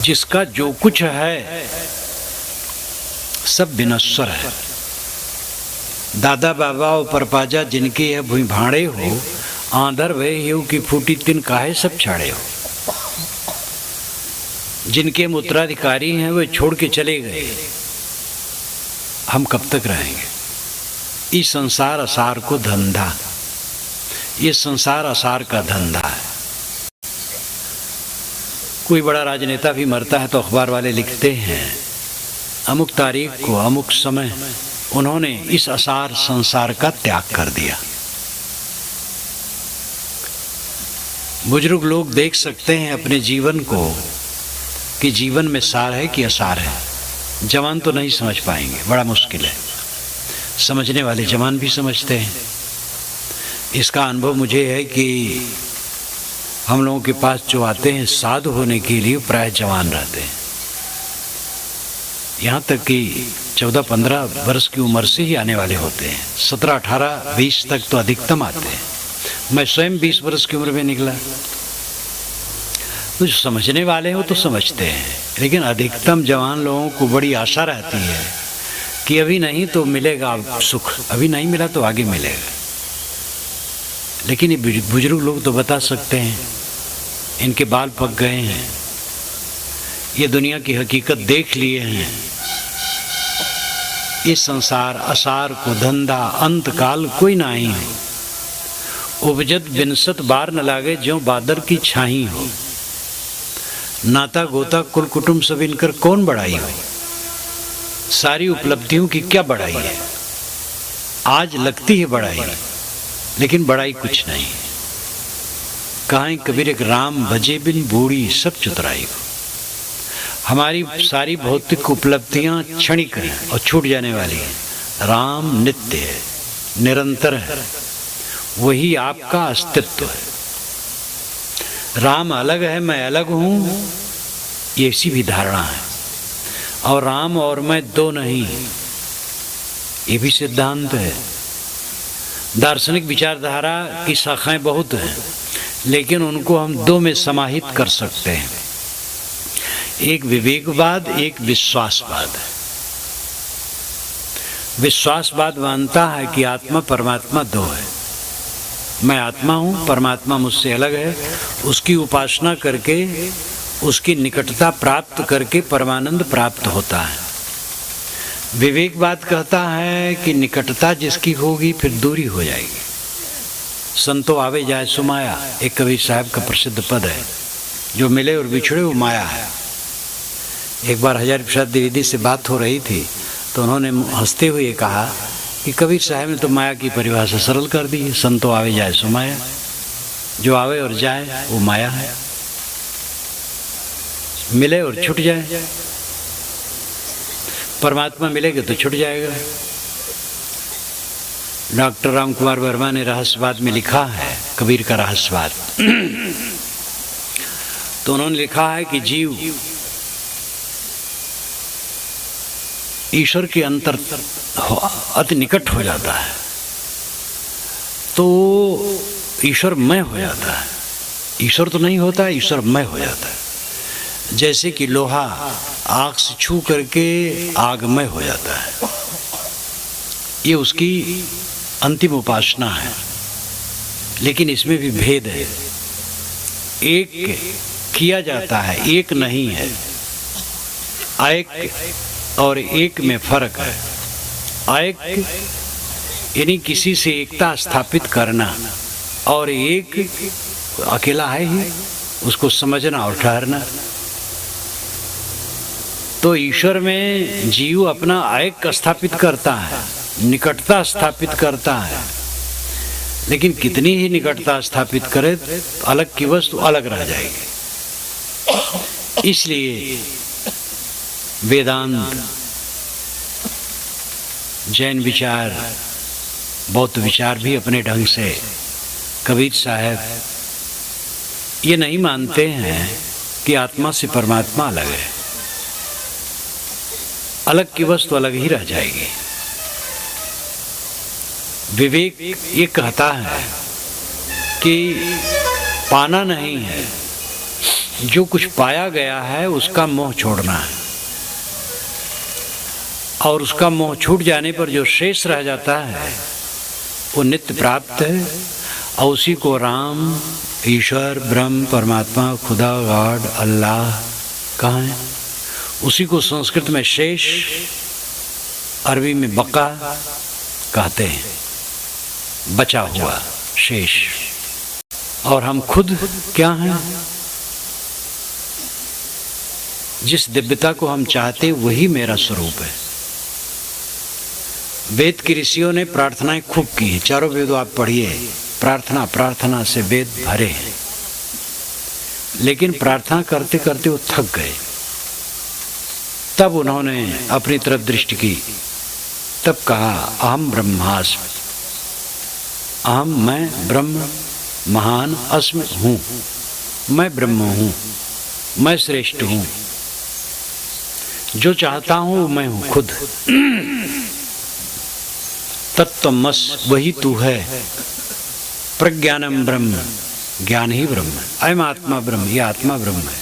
जिसका जो कुछ है सब विनश्वर है। दादा बाबा और परपाजा जिनके है भूई भाड़े हो, आंधर भय हेऊ की फूटी तिन काहे सब छाड़े हो। जिनके हम उत्तराधिकारी हैं वे छोड़ के चले गए, हम कब तक रहेंगे। इस संसार असार को धंधा, ये संसार असार का धंधा है। कोई बड़ा राजनेता भी मरता है तो अखबार वाले लिखते हैं अमुक तारीख को अमुक समय उन्होंने इस असार संसार का त्याग कर दिया। बुजुर्ग लोग देख सकते हैं अपने जीवन को कि जीवन में सार है कि असार है। जवान तो नहीं समझ पाएंगे, बड़ा मुश्किल है। समझने वाले जवान भी समझते हैं। इसका अनुभव मुझे है कि हम लोगों के पास जो आते हैं साधु होने के लिए प्राय जवान रहते हैं। यहाँ तक कि 14-15 वर्ष की उम्र से ही आने वाले होते हैं। 17, 18, 20 तक तो अधिकतम आते हैं। मैं स्वयं 20 वर्ष की उम्र में निकला। तो जो समझने वाले हो तो समझते हैं, लेकिन अधिकतम जवान लोगों को बड़ी आशा रहती है कि अभी नहीं तो मिलेगा सुख, अभी नहीं मिला तो आगे मिलेगा। लेकिन ये बुजुर्ग लोग तो बता सकते हैं, इनके बाल पक गए हैं, ये दुनिया की हकीकत देख लिए हैं। इस संसार असार को धंधा अंत काल कोई नाही हो। उपजत बिनसत बार न लागे ज्यों बादर की छाही हो। नाता गोता कुल कुटुंब सब इनकर कौन बढ़ाई हो। सारी उपलब्धियों की क्या बढ़ाई है। आज लगती है बढ़ाई, लेकिन बढ़ाई कुछ नहीं। कहाँ कबीर एक राम भजे बिन बूढ़ी सब चुतराई हो। हमारी सारी भौतिक उपलब्धियां क्षणिक हैं और छूट जाने वाली हैं। राम नित्य है, निरंतर है, वही आपका अस्तित्व है। राम अलग है, मैं अलग हूँ, ये इसी भी धारणा है। और राम और मैं दो नहीं, ये भी सिद्धांत है। दार्शनिक विचारधारा की शाखाएं बहुत हैं, लेकिन उनको हम दो में समाहित कर सकते हैं। एक विवेकवाद, एक विश्वासवाद है। विश्वासवाद मानता है कि आत्मा परमात्मा दो है। मैं आत्मा हूँ, परमात्मा मुझसे अलग है। उसकी उपासना करके, उसकी निकटता प्राप्त करके परमानंद प्राप्त होता है। विवेकवाद कहता है कि निकटता जिसकी होगी फिर दूरी हो जाएगी। संतो आवे जाए सुमाया, एक कबीर साहब का प्रसिद्ध पद है। जो मिले और बिछड़े वो माया है। एक बार हजारी प्रसाद द्विवेदी से बात हो रही थी तो उन्होंने हंसते हुए कहा कि कबीर साहब ने तो माया की परिभाषा सरल कर दी है। संतो आवे जाए सुमाया, जो आवे और जाए वो माया है। मिले और छूट जाए। परमात्मा मिलेगा तो छूट जाएगा। डॉक्टर राम कुमार वर्मा ने रहस्यवाद में लिखा है, कबीर का रहस्यवाद। तो उन्होंने लिखा है कि जीव ईश्वर के अंतर अति निकट हो जाता है तो ईश्वरमय हो जाता है। ईश्वर तो नहीं होता है, ईश्वरमय हो जाता है। जैसे कि लोहा आग से छू करके आगमय हो जाता है। ये उसकी अंतिम उपासना है। लेकिन इसमें भी भेद है। एक किया जाता है, एक नहीं है। एक और एक में फर्क है। एक यानी किसी से एकता स्थापित करना, और एक अकेला है ही, उसको समझना और ठहरना। तो ईश्वर में जीव अपना एक स्थापित करता है, निकटता स्थापित करता है। लेकिन कितनी ही निकटता स्थापित करे, अलग की वस्तु अलग रह जाएगी। इसलिए वेदांत, जैन विचार, बौद्ध विचार भी अपने ढंग से, कबीर साहब ये नहीं मानते हैं कि आत्मा से परमात्मा अलग है। अलग की वस्तु अलग ही रह जाएगी। विवेक ये कहता है कि पाना नहीं है, जो कुछ पाया गया है उसका मोह छोड़ना है, और उसका मोह छूट जाने पर जो शेष रह जाता है वो नित्य प्राप्त है, और उसी को राम, ईश्वर, ब्रह्म, परमात्मा, खुदा, गॉड, अल्लाह कहाँ है, उसी को संस्कृत में शेष, अरबी में बका कहते हैं, बचा हुआ शेष। और हम खुद क्या हैं? जिस दिव्यता को हम चाहते हैं वही मेरा स्वरूप है। वेद के ऋषियों ने प्रार्थनाएं खूब की हैं, चारों वेदों आप पढ़िए, प्रार्थना प्रार्थना से वेद भरे हैं, लेकिन प्रार्थना करते करते वो थक गए। तब उन्होंने अपनी तरफ दृष्टि की, तब कहा अहम ब्रह्मास्मि, अहम मैं ब्रह्म महान अस्मि हूँ, मैं ब्रह्म हूँ, मैं श्रेष्ठ हूँ, जो चाहता हूँ मैं हूँ खुद। तत्त्वमसि वही तू है, प्रज्ञानम ब्रह्म, ज्ञान ही ब्रह्म, अयम आत्मा ब्रह्म, ये आत्मा ब्रह्म है,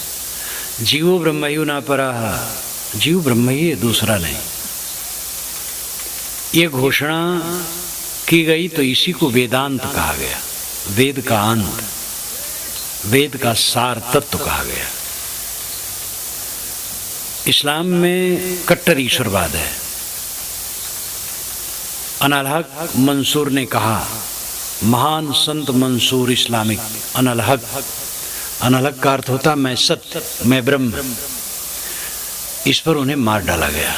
जीवो ब्रह्मयु न परः, जीव ब्रह्म ही है, दूसरा नहीं। ये घोषणा की गई तो इसी को वेदांत कहा गया, वेद का अंत, वेद का सार तत्व कहा गया। इस्लाम में कट्टर ईश्वरवाद है। अनल-हक मंसूर ने कहा, महान संत मंसूर इस्लामिक, अनल-हक, अनल-हक का अर्थ होता मैं सत्य, मैं ब्रह्म। इस पर उन्हें मार डाला गया।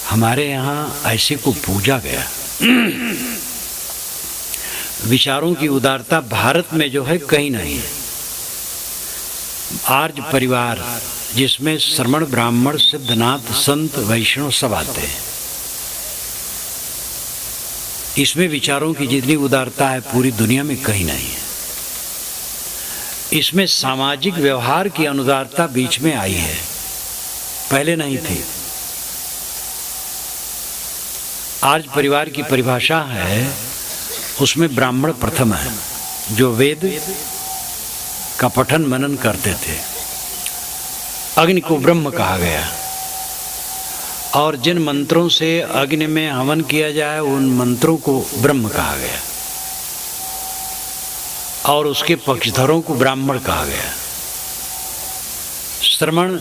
हमारे यहाँ ऐसे को पूजा गया। विचारों की उदारता भारत में जो है कहीं नहीं है। आर्य परिवार जिसमें श्रमण, ब्राह्मण, सिद्धनाथ, संत, वैष्णव सब आते हैं, इसमें विचारों की जितनी उदारता है पूरी दुनिया में कहीं नहीं है। इसमें सामाजिक व्यवहार की अनुदारता बीच में आई है, पहले नहीं थी। आर्य परिवार की परिभाषा है, उसमें ब्राह्मण प्रथम है, जो वेद का पठन मनन करते थे। अग्नि को ब्रह्म कहा गया, और जिन मंत्रों से अग्नि में हवन किया जाए उन मंत्रों को ब्रह्म कहा गया, और उसके पक्षधरों को ब्राह्मण कहा गया। श्रमण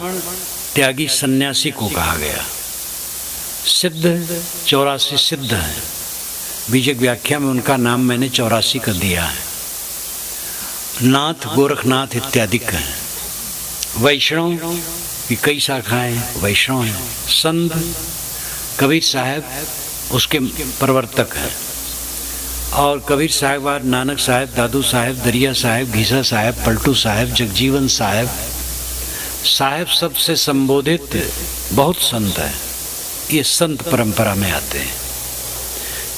त्यागी सन्यासी को कहा गया। सिद्ध 84 सिद्ध हैं, बीजक व्याख्या में उनका नाम मैंने 84 कर दिया है। नाथ, गोरखनाथ इत्यादि हैं। वैष्णव की कई शाखाएं वैष्णव हैं। संत कबीर साहब उसके प्रवर्तक हैं, और कबीर साहब और नानक साहब, दादू साहब, दरिया साहब, घीसा साहब, पलटू साहब, जगजीवन साहब, साहब सबसे संबोधित बहुत संत हैं। ये संत परंपरा में आते हैं।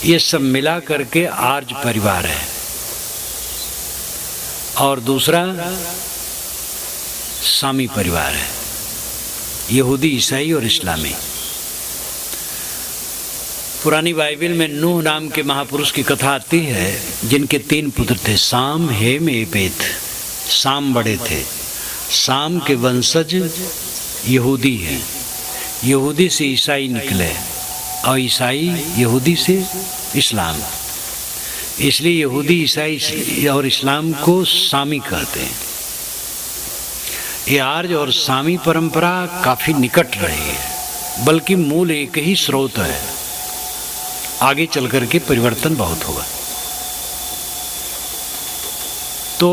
ये सब मिला करके आर्य परिवार है। और दूसरा सामी परिवार है, यहूदी, ईसाई और इस्लामी। पुरानी बाइबल में नूह नाम के महापुरुष की कथा आती है, जिनके 3 पुत्र थे, साम, हेम, एपेत। साम बड़े थे। साम के वंशज यहूदी हैं, यहूदी से ईसाई निकले, और ईसाई यहूदी से इस्लाम। इसलिए यहूदी, ईसाई और इस्लाम को सामी कहते हैं। ये आर्य और सामी परंपरा काफी निकट रही है, बल्कि मूल एक ही स्रोत है। आगे चल करके परिवर्तन बहुत होगा। तो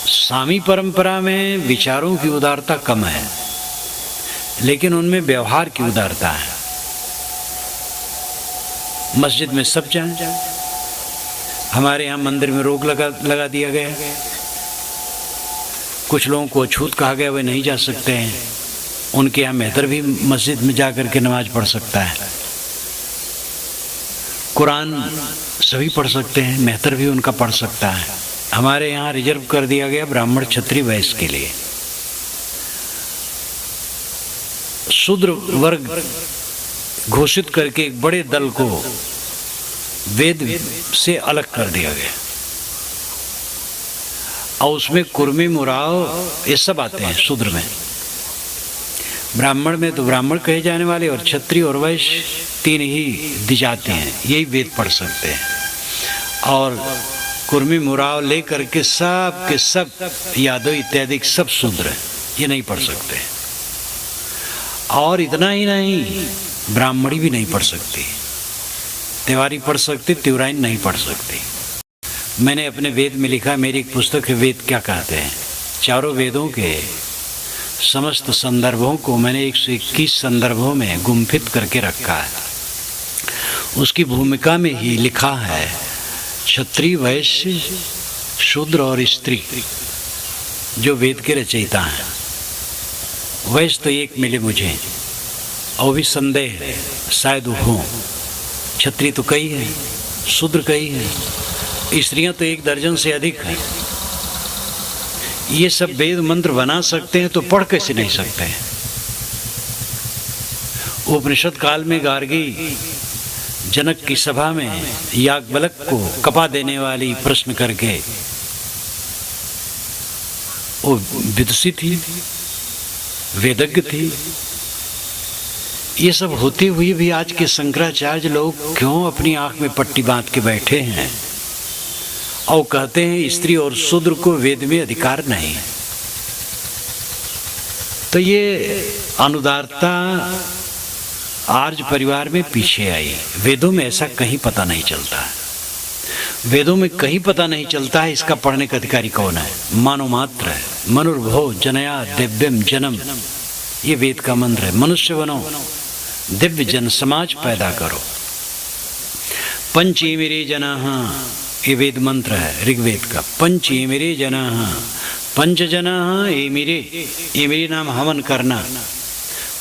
सामी परंपरा में विचारों की उदारता कम है, लेकिन उनमें व्यवहार की उदारता है। मस्जिद में सब जाएं। हमारे यहाँ मंदिर में रोक लगा दिया गया। कुछ लोगों को अछूत कहा गया, वे नहीं जा सकते हैं। उनके यहाँ मेहतर भी मस्जिद में जा करके नमाज पढ़ सकता है। कुरान सभी पढ़ सकते हैं, मेहतर भी उनका पढ़ सकता है। हमारे यहाँ रिजर्व कर दिया गया ब्राह्मण, क्षत्रिय, वैश्य के लिए। शूद्र वर्ग घोषित करके एक बड़े दल को वेद से अलग कर दिया गया। और उसमें कुर्मी मुराव ये सब आते हैं शूद्र में। ब्राह्मण में तो ब्राह्मण कहे जाने वाले और क्षत्रिय और वैश्य 3 ही दिजाते हैं, यही वेद पढ़ सकते हैं। और कुर्मी मुराव ले करके सब के सब यादव इत्यादि सब शूद्र हैं, ये नहीं पढ़ सकते। और इतना ही नहीं, ब्राह्मणी भी नहीं पढ़ सकती, तिवारी पढ़ सकती, तिवराइन नहीं पढ़ सकती। मैंने अपने वेद में लिखा, मेरी एक पुस्तक है वेद क्या कहते हैं, चारों वेदों के समस्त संदर्भों को मैंने 121 संदर्भों में गुम्फित करके रखा है। उसकी भूमिका में ही लिखा है क्षत्रिय, वैश्य, शूद्र और स्त्री जो वेद के रचयिता हैं। वैश्य तो एक मिले मुझे, और भी संदेह है शायद हो। क्षत्रिय तो कई है, शूद्र कई है, स्त्रियां तो 1 दर्जन से अधिक हैं। ये सब वेद मंत्र बना सकते हैं तो पढ़ कैसे नहीं सकते हैं। उपनिषद काल में गार्गी जनक की सभा में याज्ञवल्क्य को कपा देने वाली प्रश्न करके वो विदुषी थी, वेदज्ञ थी। ये सब होते हुए भी आज के शंकराचार्य लोग क्यों अपनी आंख में पट्टी बांध के बैठे हैं और कहते हैं स्त्री और शूद्र को वेद में अधिकार नहीं। तो ये अनुदारता आर्य परिवार में पीछे आई। वेदों में ऐसा कहीं पता नहीं चलता है, वेदों में कहीं पता नहीं चलता है इसका पढ़ने का अधिकारी कौन है। मानव मात्र है, मनुर्भव जनया दिव्यम जन्म, ये वेद का मंत्र है। मनुष्य बनो, दिव्य जन समाज पैदा करो। पंचेमिरे जनाः, ये वेद मंत्र है ऋग्वेद का। पंचेमिरे जनाः, 5 जनाः एमिरे, एमिरे नाम हवन करना।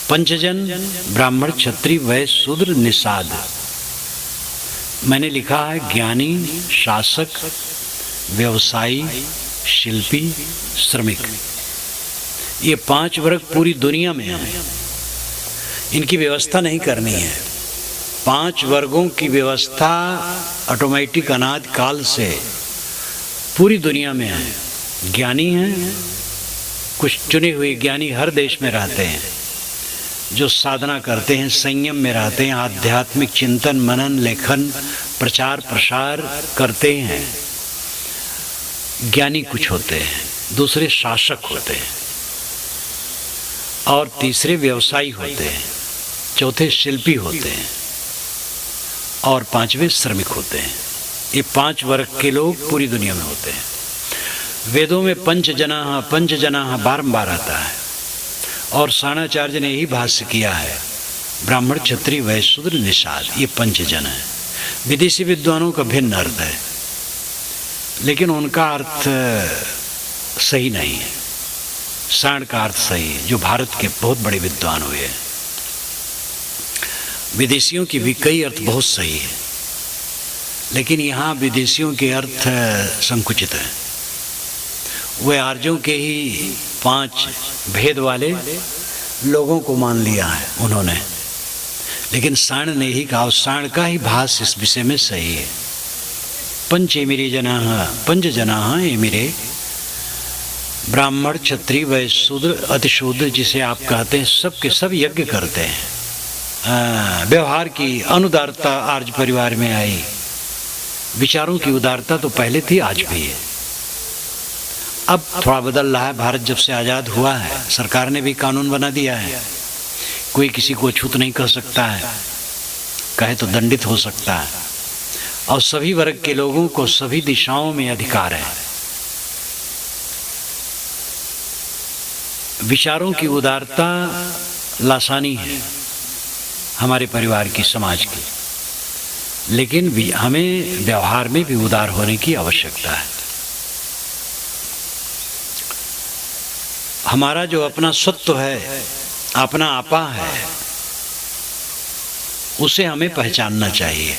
5 जन ब्राह्मण, क्षत्रिय, वैश्य, शूद्र, निषाद। मैंने लिखा है ज्ञानी, शासक, व्यवसायी, शिल्पी, श्रमिक, ये 5 वर्ग पूरी दुनिया में हैं। इनकी व्यवस्था नहीं करनी है। 5 वर्गों की व्यवस्था ऑटोमेटिक अनादि काल से पूरी दुनिया में है। ज्ञानी हैं, कुछ चुने हुए ज्ञानी हर देश में रहते हैं जो साधना करते हैं, संयम में रहते हैं, आध्यात्मिक चिंतन, मनन, लेखन, प्रचार प्रसार करते हैं। ज्ञानी कुछ होते हैं, दूसरे शासक होते हैं, और तीसरे व्यवसायी होते हैं, चौथे शिल्पी होते हैं, और 5वें श्रमिक होते हैं। ये 5 वर्ग के लोग पूरी दुनिया में होते हैं। वेदों में पंच जनाः बारंबार आता है, और साणाचार्य ने यही भाष्य किया है, ब्राह्मण, क्षत्रिय, वैश्य, शूद्र, निषाद, ये 5 जन है। विदेशी विद्वानों का भिन्न अर्थ है, लेकिन उनका अर्थ सही नहीं है। साण का अर्थ सही है, जो भारत के बहुत बड़े विद्वान हुए हैं। विदेशियों की भी कई अर्थ बहुत सही है, लेकिन यहाँ विदेशियों के अर्थ संकुचित हैं। वे आर्यों के ही 5 भेद वाले लोगों को मान लिया है उन्होंने, लेकिन साण ने ही कहा, साण का ही भाष्य इस विषय में सही है। पंचेमिरे जनाः, 5 जनाः एमिरे, ब्राह्मण, क्षत्रिय, वैश्य, शूद्र, अतिशूद्र जिसे आप कहते हैं, सब के सब यज्ञ करते हैं। व्यवहार की अनुदारता आर्य परिवार में आई। विचारों की उदारता तो पहले थी, आज भी है। अब थोड़ा बदल रहा है। भारत जब से आज़ाद हुआ है, सरकार ने भी कानून बना दिया है, कोई किसी को अछूत नहीं कह सकता है, कहे तो दंडित हो सकता है, और सभी वर्ग के लोगों को सभी दिशाओं में अधिकार है। विचारों की उदारता लासानी है हमारे परिवार की, समाज की, लेकिन हमें व्यवहार में भी उदार होने की आवश्यकता है। हमारा जो अपना सत्व है, अपना आपा है, उसे हमें पहचानना चाहिए।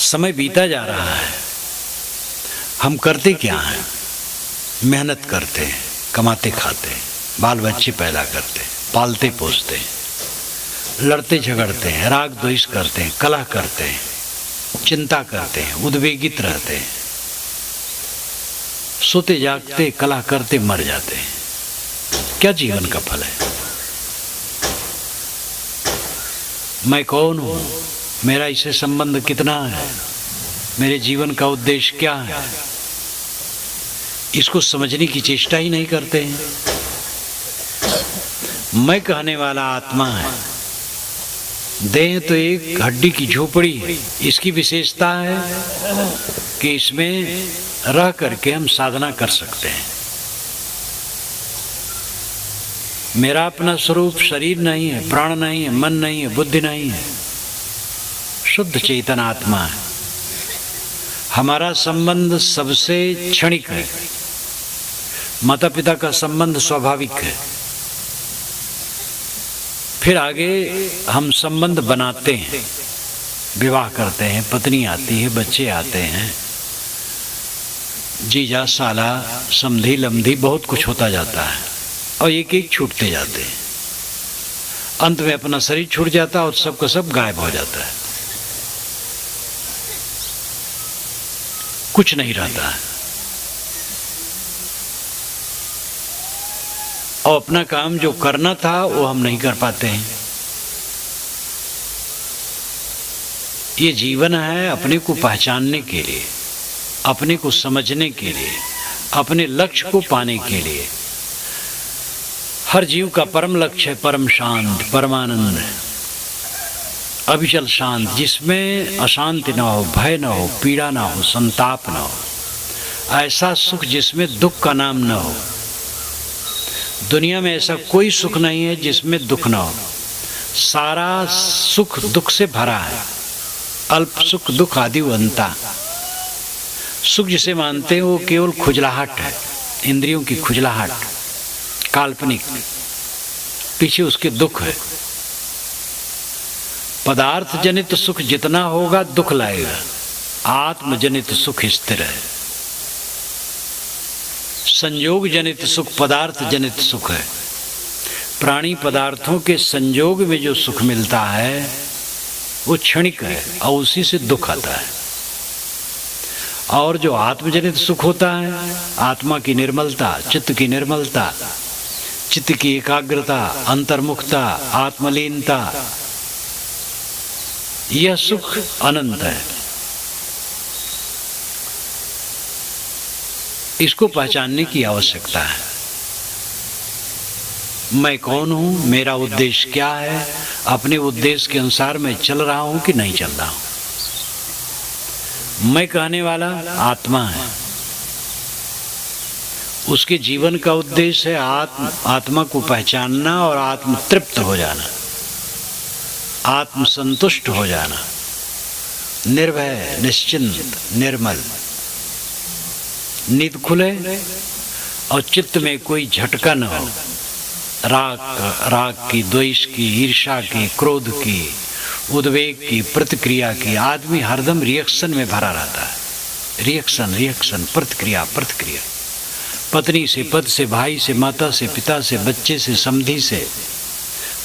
समय बीता जा रहा है, हम करते क्या हैं? मेहनत करते हैं, कमाते खाते हैं, बाल बच्चे पैदा करते हैं, पालते पोसते हैं, लड़ते झगड़ते हैं, राग द्वेष करते हैं, कलह करते हैं, चिंता करते हैं, उद्वेगित रहते हैं, सोते जागते कला करते मर जाते हैं। क्या जीवन का फल है? मैं कौन हूं, मेरा इससे संबंध कितना है, मेरे जीवन का उद्देश्य क्या है, इसको समझने की चेष्टा ही नहीं करते हैं। मैं कहने वाला आत्मा है, देह तो एक हड्डी की झोपड़ी है। इसकी विशेषता है कि इसमें रह करके हम साधना कर सकते हैं। मेरा अपना स्वरूप शरीर नहीं है, प्राण नहीं है, मन नहीं है, बुद्धि नहीं है, शुद्ध चेतन आत्मा है। हमारा संबंध सबसे क्षणिक है। माता पिता का संबंध स्वाभाविक है, फिर आगे हम संबंध बनाते हैं, विवाह करते हैं, पत्नी आती है, बच्चे आते हैं, जीजा साला समधी लमधी बहुत कुछ होता जाता है और एक एक छूटते जाते हैं। अंत में अपना शरीर छूट जाता है और सबका सब गायब हो जाता है, कुछ नहीं रहता है। और अपना काम जो करना था वो हम नहीं कर पाते हैं। ये जीवन है अपने को पहचानने के लिए, अपने को समझने के लिए, अपने लक्ष्य को पाने के लिए। हर जीव का परम लक्ष्य है परम शांत, परमानंद, अविचल शांत, जिसमें अशांति न हो, भय न हो, पीड़ा न हो, संताप न हो। ऐसा सुख जिसमें दुख का नाम न हो। दुनिया में ऐसा कोई सुख नहीं है जिसमें दुख न हो। सारा सुख दुख से भरा है। अल्प सुख दुख आदि अंता। सुख जिसे मानते हैं वो केवल खुजलाहट है, इंद्रियों की खुजलाहट, काल्पनिक, पीछे उसके दुख है। पदार्थ जनित सुख जितना होगा दुख लाएगा, आत्म जनित सुख स्थिर है। संयोग जनित सुख पदार्थ जनित सुख है। प्राणी पदार्थों के संयोग में जो सुख मिलता है वो क्षणिक है और उसी से दुख आता है। और जो आत्मजनित सुख होता है, आत्मा की निर्मलता, चित्त की निर्मलता, चित्त की एकाग्रता, अंतर्मुखता, आत्मलीनता, यह सुख अनंत है। इसको पहचानने की आवश्यकता है। मैं कौन हूं, मेरा उद्देश्य क्या है, अपने उद्देश्य के अनुसार मैं चल रहा हूं कि नहीं चल रहा हूं। मैं कहने वाला आत्मा है, उसके जीवन का उद्देश्य है आत्मा को पहचानना और आत्म तृप्त हो जाना, आत्म संतुष्ट हो जाना, निर्भय, निश्चिंत, निर्मल, नींद खुले और चित्त में कोई झटका न हो। राग की, द्वेष की, ईर्ष्या की, क्रोध की, उद्वेग की, प्रतिक्रिया की। आदमी हरदम रिएक्शन में भरा रहता है। रिएक्शन, प्रतिक्रिया। पत्नी से, पद से, भाई से, माता से, पिता से, बच्चे से, समधी से,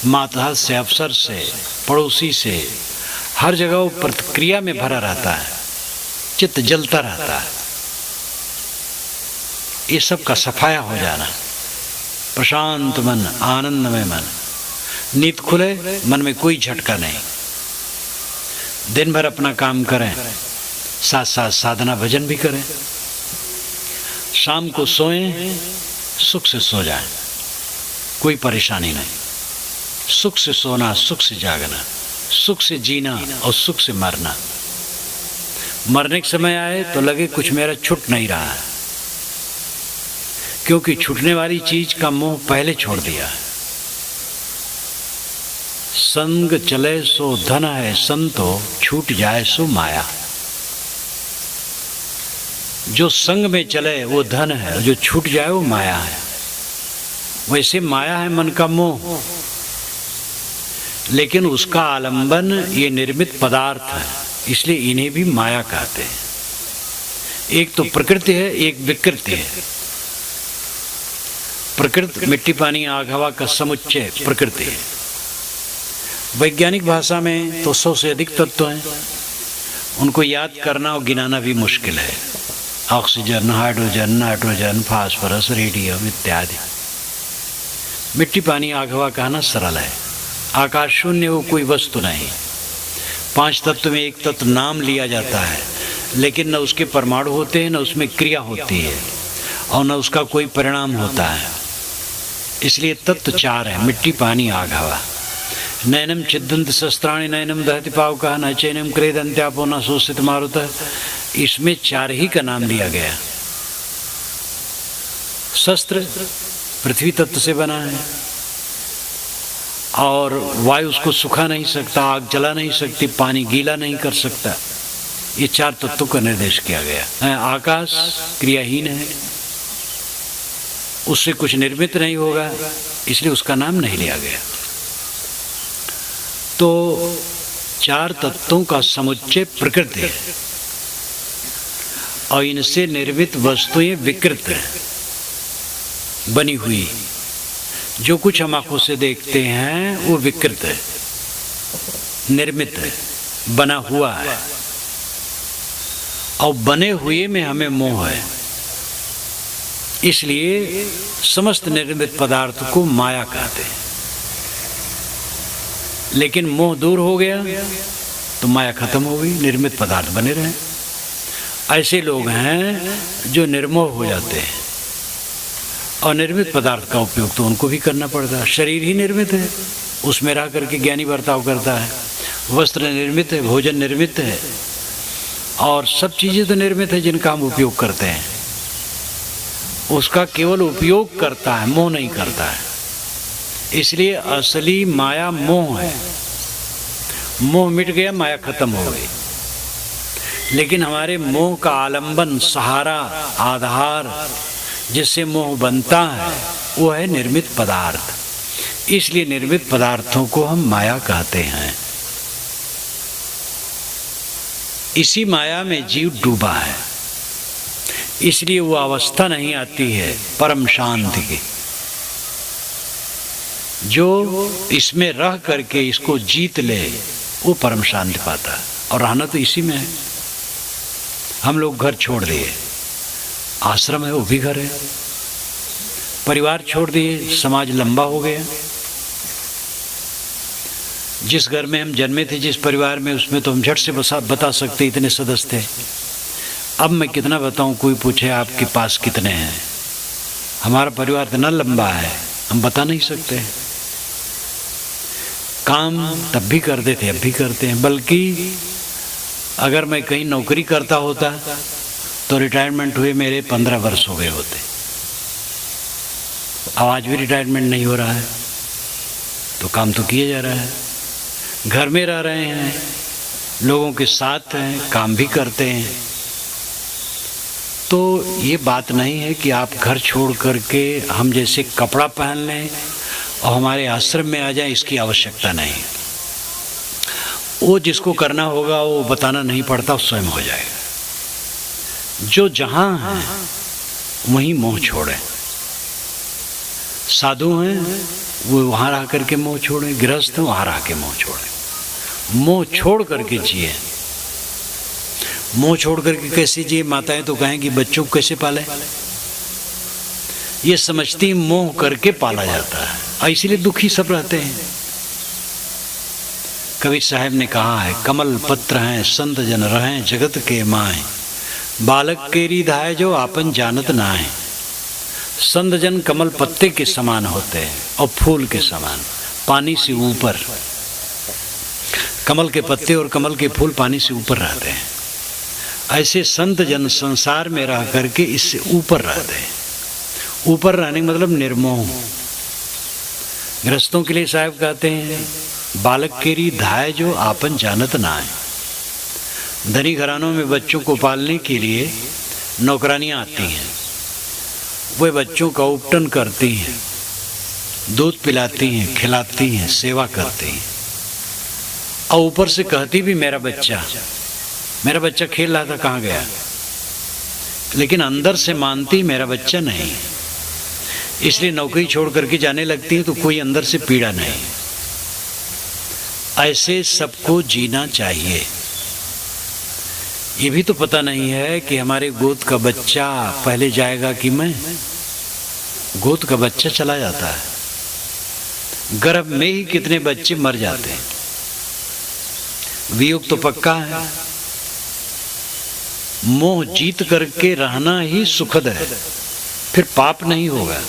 मातहत से, अफसर से, पड़ोसी से, हर जगह वो प्रतिक्रिया में भरा रहता है। चित्त जलता रहता है। ये सब का सफाया हो जाना, प्रशांत मन, आनंदमय मन, नींद खुले, मन में कोई झटका नहीं। दिन भर अपना काम करें, साथ साथ साधना भजन भी करें। शाम को सोएं, सुख से सो जाएं, कोई परेशानी नहीं। सुख से सोना, सुख से जागना, सुख से जीना और सुख से मरना। मरने के समय आए तो लगे कुछ मेरा छूट नहीं रहा है, क्योंकि छूटने वाली चीज का मोह पहले छोड़ दिया है। संग चले सो धन है संतो, छूट जाए सो माया। जो संग में चले वो धन है, जो छूट जाए वो माया है। वैसे माया है मन का मोह, लेकिन उसका आलंबन ये निर्मित पदार्थ है, इसलिए इन्हें भी माया कहते हैं। एक तो प्रकृति है, एक विकृति है। प्रकृति मिट्टी, पानी, आग, हवा का समुच्चय प्रकृति है। वैज्ञानिक भाषा में तो 100 से अधिक तत्व हैं। उनको याद करना और गिनाना भी मुश्किल है। Oxygen, hydrogen, nitrogen, phosphorus, radium इत्यादि। मिट्टी, पानी, आग, हवा कहना सरल है। आकाश शून्य वो कोई वस्तु नहीं। 5 तत्व में एक तत्व नाम लिया जाता है, लेकिन न उसके परमाणु होते हैं, न उसमें क्रिया होती है, और न उसका कोई परिणाम होता है। इसलिए तत्व 4 है, मिट्टी, पानी, आग, हवा। नैनम छिद्दंत शस्त्राणि नैनम दहति पावकः न चैनम क्रेदन्त्यापो न शोषित मारुतः। इसमें 4 ही का नाम लिया गया। शस्त्र पृथ्वी तत्व से बना है, और वायु उसको सुखा नहीं सकता, आग जला नहीं सकती, पानी गीला नहीं कर सकता। ये 4 तत्वों का निर्देश किया गया है। आकाश क्रियाहीन है, उससे कुछ निर्मित नहीं होगा, इसलिए उसका नाम नहीं लिया गया। तो 4 तत्वों का समुच्चय प्रकृति है, और इनसे निर्मित वस्तुएं विकृत हैं, बनी हुई। जो कुछ हम आंखों से देखते हैं वो विकृत है, निर्मित है, बना हुआ है, और बने हुए में हमें मोह है। इसलिए समस्त निर्मित पदार्थ को माया कहते हैं। लेकिन मोह दूर हो गया तो माया खत्म हो गई, निर्मित पदार्थ बने रहे। ऐसे लोग हैं जो निर्मोह हो जाते हैं, और निर्मित पदार्थ का उपयोग तो उनको भी करना पड़ता है। शरीर ही निर्मित है, उसमें रह करके ज्ञानी बर्ताव करता है। वस्त्र निर्मित है, भोजन निर्मित है, और सब चीज़ें तो निर्मित है जिनका हम उपयोग करते हैं। उसका केवल उपयोग करता है, मोह नहीं करता है। इसलिए असली माया मोह है। मोह मिट गया, माया खत्म हो गई। लेकिन हमारे मोह का आलंबन, सहारा, आधार जिससे मोह बनता है वो है निर्मित पदार्थ। इसलिए निर्मित पदार्थों को हम माया कहते हैं। इसी माया में जीव डूबा है, इसलिए वो अवस्था नहीं आती है परम शांति की। जो इसमें रह करके इसको जीत ले वो परम शांति पाता है, और रहना तो इसी में है। हम लोग घर छोड़ दिए, आश्रम है वो भी घर है। परिवार छोड़ दिए, समाज लंबा हो गया। जिस घर में हम जन्मे थे, जिस परिवार में, उसमें तो हम झट से बता सकते इतने सदस्य थे। अब मैं कितना बताऊं, कोई पूछे आपके पास कितने हैं। हमारा परिवार इतना लंबा है, हम बता नहीं सकते। काम तब भी करते थे, अब भी करते हैं। बल्कि अगर मैं कहीं नौकरी करता होता तो रिटायरमेंट हुए मेरे 15 वर्ष हो गए होते। आज भी रिटायरमेंट नहीं हो रहा है, तो काम तो किया जा रहा है। घर में रह रहे हैं, लोगों के साथ हैं, काम भी करते हैं। तो ये बात नहीं है कि आप घर छोड़ करके हम जैसे कपड़ा पहन लें और हमारे आश्रम में आ जाएं, इसकी आवश्यकता नहीं। वो जिसको करना होगा वो बताना नहीं पड़ता, स्वयं हो जाएगा। जो जहाँ है वहीं मोह छोड़े। साधु हैं वो वहाँ रह करके मोह छोड़े, गृहस्थ हैं वहाँ रह के मोह छोड़े। मोह छोड़ करके जिए। मोह छोड़ करके कैसे जिए? माताएं तो कहेंगी बच्चों को कैसे पाले। ये समझती मोह करके पाला जाता है, इसीलिए दुखी सब रहते हैं। कबीर साहब ने कहा है, कमल पत्र हैं संत जन रहें जगत के माए, बालक केरी धाय जो आपन जानत नाए। संत जन कमल पत्ते के समान होते हैं और फूल के समान, पानी से ऊपर। कमल के पत्ते और कमल के फूल पानी से ऊपर रहते हैं। ऐसे संत जन संसार में रह करके इससे ऊपर रहते हैं। ऊपर रहने का मतलब निर्मोह। गृहस्थों के लिए साहब कहते हैं, बालक केरी धाय जो आपन जानत नाए। धनी घरानों में बच्चों को पालने के लिए नौकरानियां आती हैं। वे बच्चों का उपटन करती हैं, दूध पिलाती हैं, खिलाती हैं, सेवा करती हैं, और ऊपर से कहती भी मेरा बच्चा खेल रहा था, कहाँ गया। लेकिन अंदर से मानती मेरा बच्चा नहीं। इसलिए नौकरी छोड़ करके जाने लगती है तो कोई अंदर से पीड़ा नहीं। ऐसे सबको जीना चाहिए। ये भी तो पता नहीं है कि हमारे गोद का बच्चा पहले जाएगा कि मैं। गोद का बच्चा चला जाता है, गर्भ में ही कितने बच्चे मर जाते हैं। वियोग तो पक्का है। मोह जीत करके रहना ही सुखद है, फिर पाप नहीं होगा।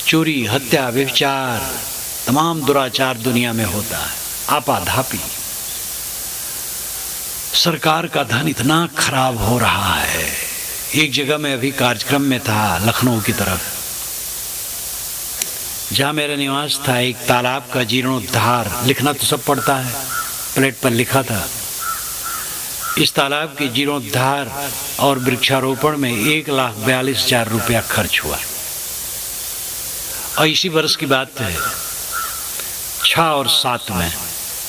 चोरी, हत्या, व्यभिचार, तमाम दुराचार दुनिया में होता है, आपाधापी। सरकार का धन इतना खराब हो रहा है। एक जगह मैं अभी कार्यक्रम में था, लखनऊ की तरफ, जहाँ मेरा निवास था, एक तालाब का जीर्णोद्धार, लिखना तो सब पड़ता है, प्लेट पर लिखा था। इस तालाब के जीर्णोद्धार और वृक्षारोपण में 1,42,000 रुपया खर्च हुआ। और इसी वर्ष की बात है, 6 और 7 में।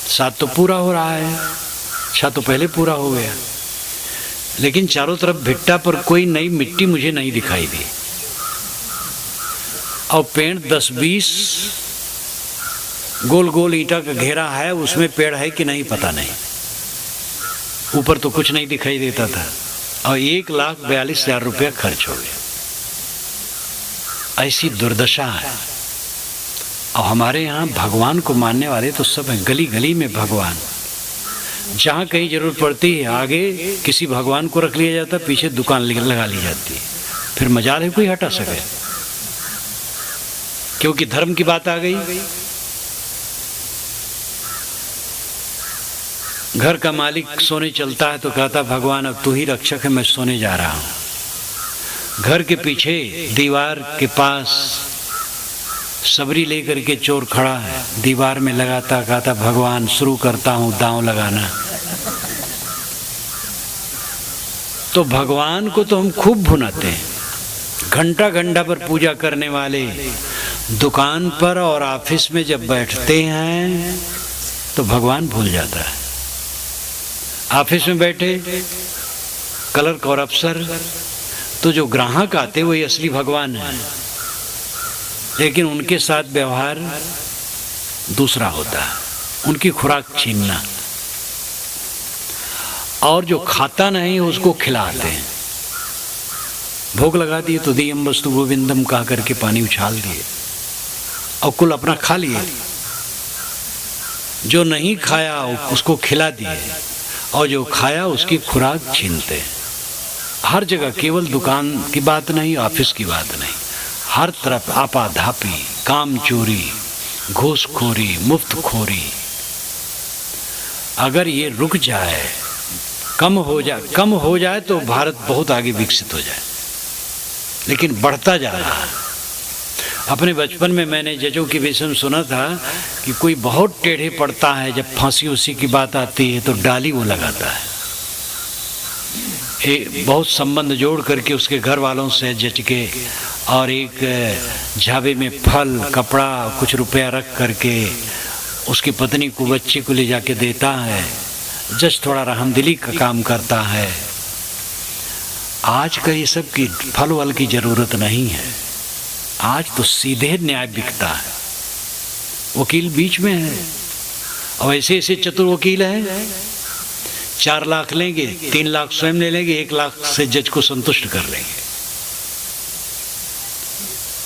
7 तो पूरा हो रहा है, 6 तो पहले पूरा हो गया, लेकिन चारों तरफ भिट्टा पर कोई नई मिट्टी मुझे नहीं दिखाई दी। और पेड़ 10-20 गोल गोल ईंटा का घेरा है, उसमें पेड़ है कि नहीं पता नहीं, ऊपर तो कुछ नहीं दिखाई देता था। और 1,42,000 रुपया खर्च हो गया। ऐसी दुर्दशा है। और हमारे यहाँ भगवान को मानने वाले तो सब हैं, गली गली में भगवान। जहाँ कहीं जरूरत पड़ती है आगे किसी भगवान को रख लिया जाता, पीछे दुकान लगा ली जाती है। फिर मजाल है कोई हटा सके, क्योंकि धर्म की बात आ गई। घर का मालिक सोने चलता है तो कहता भगवान अब तू ही रक्षक है, मैं सोने जा रहा हूं। घर के पीछे दीवार के पास सबरी लेकर के चोर खड़ा है, दीवार में लगाता, कहता भगवान शुरू करता हूं दांव लगाना। तो भगवान को तो हम खूब भुनाते हैं। घंटा घंटा पर पूजा करने वाले दुकान पर और ऑफिस में जब बैठते हैं तो भगवान भूल जाता है। ऑफिस में बैठे क्लर्क और अफसर, तो जो ग्राहक आते वही असली भगवान है, लेकिन उनके साथ व्यवहार दूसरा होता है, उनकी खुराक छीनना। और जो खाता नहीं उसको खिलाते हैं। भोग लगा दिए तो दियम वस्तु गोविंदम कह करके पानी उछाल दिए और कुल अपना खा लिए। जो नहीं खाया उसको खिला दिए, और जो खाया उसकी खुराक छीनते। हर जगह, केवल दुकान की बात नहीं, ऑफिस की बात नहीं, हर तरफ आपाधापी, काम चोरी, घूसखोरी, मुफ्तखोरी। अगर ये रुक जाए, कम हो जाए तो भारत बहुत आगे विकसित हो जाए, लेकिन बढ़ता जा रहा है। अपने बचपन में मैंने जजों के विषय में सुना था कि कोई बहुत टेढ़े पड़ता है, जब फांसी उसी की बात आती है तो डाली वो लगाता है। बहुत संबंध जोड़ करके उसके घर वालों से जच के, और एक झाबे में फल, कपड़ा, कुछ रुपया रख करके उसकी पत्नी को, बच्ची को ले जाके देता है। जज थोड़ा रहमदिली का काम करता है। आज का ये सब की फल वल की जरूरत नहीं है। आज तो सीधे न्याय बिकता है। वकील बीच में है, और ऐसे ऐसे चतुर वकील हैं, 4 लाख लेंगे, 3 लाख स्वयं ले लेंगे, 1 लाख से जज को संतुष्ट कर लेंगे।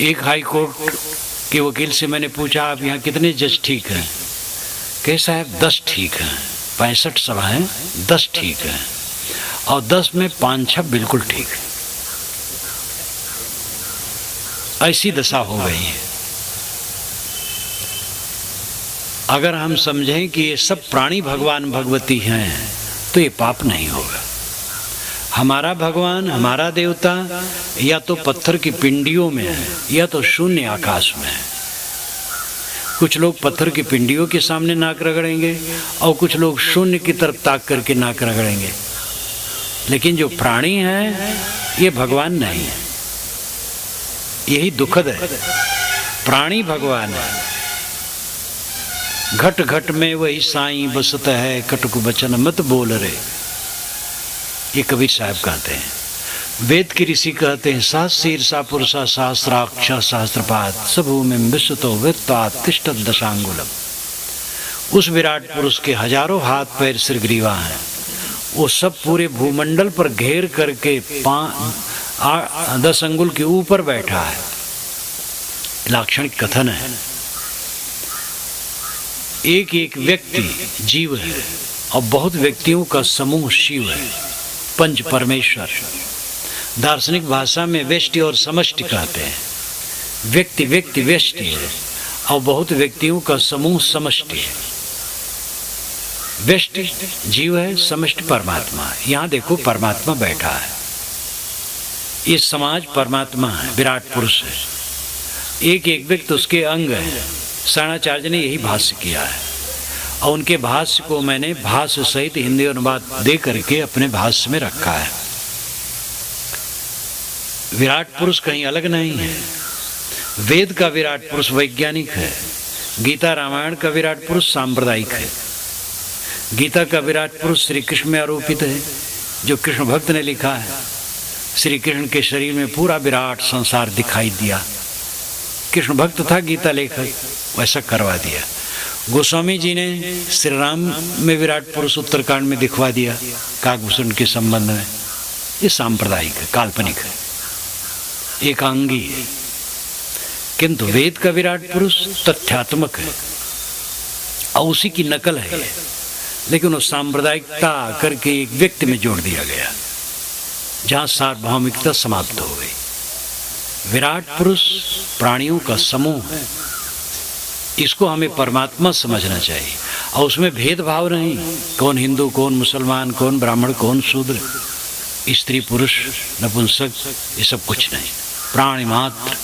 एक हाई कोर्ट के वकील से मैंने पूछा आप यहाँ कितने जज ठीक हैं? कहे साहब 10 ठीक हैं, 65 सभा हैं, 10 ठीक हैं, और 10 में 5-6 बिल्कुल ठीक है। ऐसी दशा हो गई है। अगर हम समझें कि ये सब प्राणी भगवान भगवती हैं तो ये पाप नहीं होगा। हमारा भगवान, हमारा देवता या तो पत्थर की पिंडियों में है या तो शून्य आकाश में है। कुछ लोग पत्थर की पिंडियों के सामने नाक रगड़ेंगे और कुछ लोग शून्य की तरफ ताक करके नाक रगड़ेंगे, लेकिन जो प्राणी हैं ये भगवान नहीं है। यही दुखद है। प्राणी भगवान है। घट घट में वही साईं बसत है, कटुक बचन मत बोल रे, ये कबीर साहब कहते हैं। वेद के ऋषि कहते हैं सा शीर्षा पुरुषा सहस्राक्ष सहस्रपाद सभूमि विश्वतो वृत्तात् तिष्ठत दशांगुलम। उस विराट पुरुष के हजारों हाथ पैर सिर ग्रीवा हैं, वो सब पूरे भूमंडल पर घेर करके 10 अंगुल के ऊपर बैठा है। लाक्षणिक कथन है। एक एक व्यक्ति जीव है और बहुत व्यक्तियों का समूह शिव है, पंच परमेश्वर। दार्शनिक भाषा में व्यष्टि और समष्टि कहते हैं। व्यक्ति व्यक्ति व्यष्टि है और बहुत व्यक्तियों का समूह समष्टि है। व्यष्टि जीव है, समष्टि परमात्मा है। यहाँ देखो परमात्मा बैठा है। ये समाज परमात्मा है, विराट पुरुष है। एक एक व्यक्ति उसके अंग है। शरणाचार्य ने यही भाष्य किया है और उनके भाष्य को मैंने भाष्य सहित हिंदी अनुवाद दे करके अपने भाष्य में रखा है। विराट पुरुष कहीं अलग नहीं है। वेद का विराट पुरुष वैज्ञानिक है। गीता रामायण का विराट पुरुष सांप्रदायिक है। गीता का विराट पुरुष श्री कृष्ण में आरोपित है, जो कृष्ण भक्त ने लिखा है। श्री कृष्ण के शरीर में पूरा विराट संसार दिखाई दिया। कृष्ण भक्त था गीता लेखक, वैसा करवा दिया। गोस्वामी जी ने श्री राम में विराट पुरुष उत्तरकांड में दिखवा दिया काकभूषण के संबंध में। ये सांप्रदायिक है, काल्पनिक है, एकांगी है। किंतु वेद का विराट पुरुष तथ्यात्मक है और उसी की नकल है, लेकिन वो सांप्रदायिकता करके एक व्यक्ति में जोड़ दिया गया, जहां सार्वभौमिकता समाप्त हो गई। विराट पुरुष प्राणियों का समूह है। इसको हमें परमात्मा समझना चाहिए और उसमें भेदभाव नहीं, कौन हिंदू, कौन मुसलमान, कौन ब्राह्मण, कौन शूद्र, स्त्री पुरुष, नपुंसक, ये सब कुछ नहीं। प्राणी मात्र